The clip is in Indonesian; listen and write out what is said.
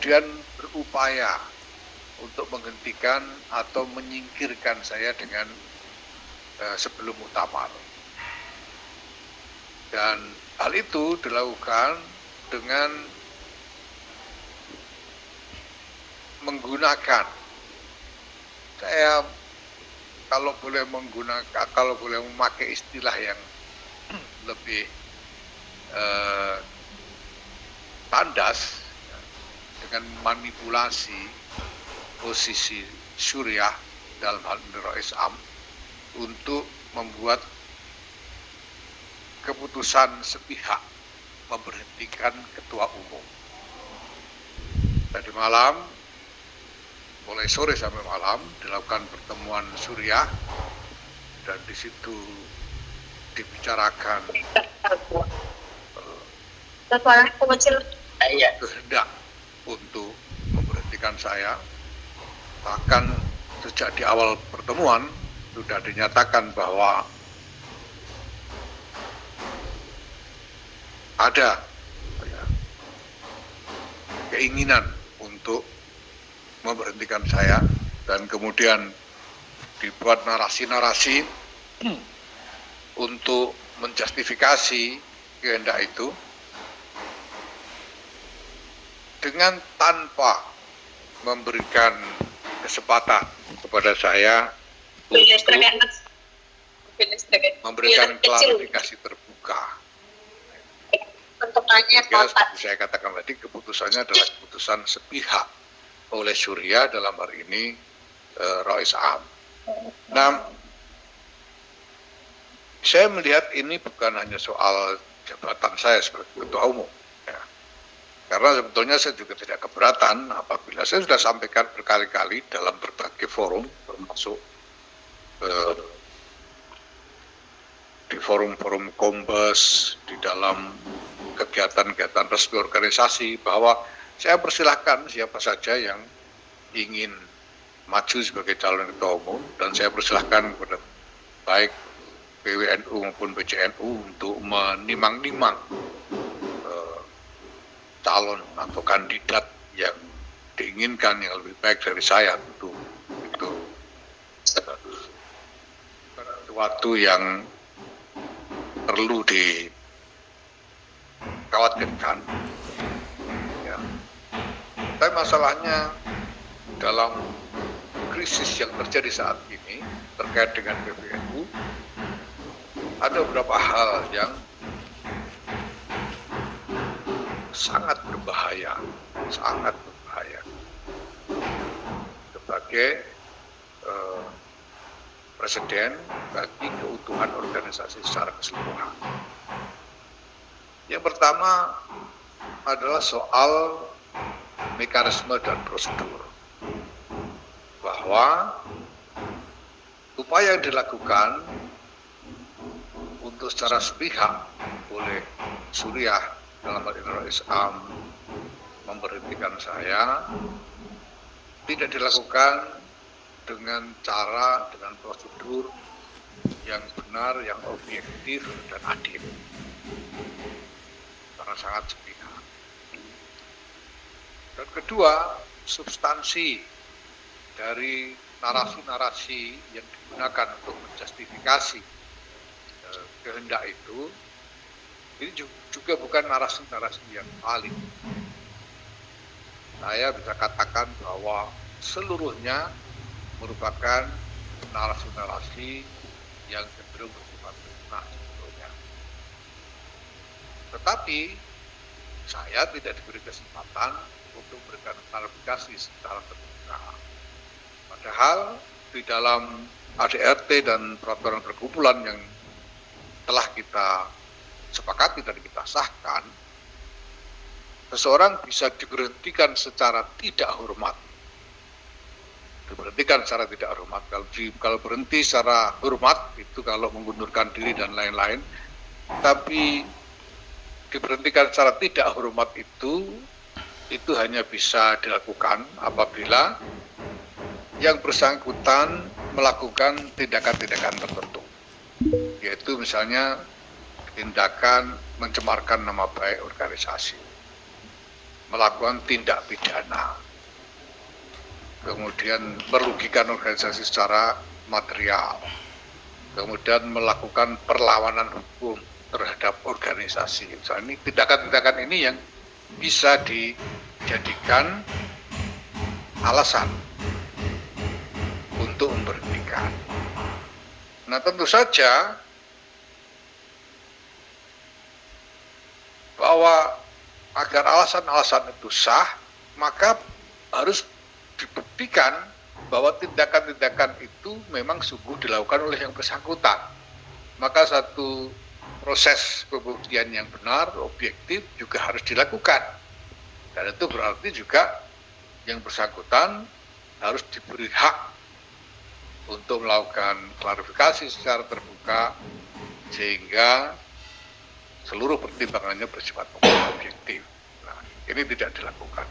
kemudian berupaya untuk menghentikan atau menyingkirkan saya dengan sebelum muktamar. Dan hal itu dilakukan dengan menggunakan, saya kalau boleh memakai istilah yang lebih tandas, dengan manipulasi posisi Suriah dalam hal ini Rais Am untuk membuat keputusan sepihak memberhentikan ketua umum. Tadi malam, mulai sore sampai malam dilakukan pertemuan Suriah, dan di situ dibicarakan kehendak untuk memberhentikan saya. Bahkan sejak di awal pertemuan sudah dinyatakan bahwa ada keinginan untuk memberhentikan saya, dan kemudian dibuat narasi-narasi untuk menjustifikasi kehendak itu dengan tanpa memberikan kesempatan kepada saya untuk memberikan klarifikasi terbuka. Sehingga seperti saya katakan tadi, keputusannya adalah keputusan sepihak oleh Suriah, dalam hal ini Rais Am. Nah, saya melihat ini bukan hanya soal jabatan saya sebagai ketua umum, ya. Karena sebetulnya saya juga tidak keberatan apabila saya sudah sampaikan berkali-kali dalam berbagai forum, termasuk di forum-forum Kombes, di dalam kegiatan-kegiatan resmi organisasi, bahwa saya persilahkan siapa saja yang ingin maju sebagai calon ketua umum, dan saya persilahkan kepada baik PWNU maupun PCNU untuk menimang-nimang calon atau kandidat yang diinginkan yang lebih baik dari saya. Tentu itu sesuatu yang perlu dikhawatirkan, ya. Tapi masalahnya dalam krisis yang terjadi saat ini terkait dengan PBNU, ada beberapa hal yang sangat berbahaya sebagai presiden bagi keutuhan organisasi secara keseluruhan. Yang pertama adalah soal mekanisme dan prosedur, bahwa upaya yang dilakukan untuk secara sepihak oleh Suriah dalam hal ini Rais Am memberhentikan saya tidak dilakukan dengan cara, dengan prosedur yang benar, yang objektif dan adil, karena sangat sepihak. Dan kedua, substansi dari narasi-narasi yang digunakan untuk menjustifikasi kehendak itu, ini juga bukan narasi-narasi yang valid. Saya bisa katakan bahwa seluruhnya merupakan narasi-narasi yang cenderung bersifat fitnah sebetulnya. Tetapi saya tidak diberi kesempatan untuk memberikan klarifikasi secara terbuka. Padahal di dalam ADRT dan peraturan perkumpulan yang telah kita sepakati dan kita sahkan, seseorang bisa diberhentikan secara tidak hormat. Diberhentikan secara tidak hormat. Kalau berhenti secara hormat itu kalau mengundurkan diri dan lain-lain. Tapi diberhentikan secara tidak hormat itu hanya bisa dilakukan apabila yang bersangkutan melakukan tindakan-tindakan tertentu, yaitu misalnya tindakan mencemarkan nama baik organisasi. melakukan tindak pidana, kemudian merugikan organisasi secara material, kemudian melakukan perlawanan hukum terhadap organisasi. So, ini tindakan-tindakan ini yang bisa dijadikan alasan untuk memberhentikan. Nah, tentu saja bahwa agar alasan-alasan itu sah, maka harus dibuktikan bahwa tindakan-tindakan itu memang sungguh dilakukan oleh yang bersangkutan. Maka satu proses pembuktian yang benar, objektif juga harus dilakukan. Dan itu berarti juga yang bersangkutan harus diberi hak untuk melakukan klarifikasi secara terbuka, sehingga seluruh pertimbangannya bersifat objektif. Nah, ini tidak dilakukan.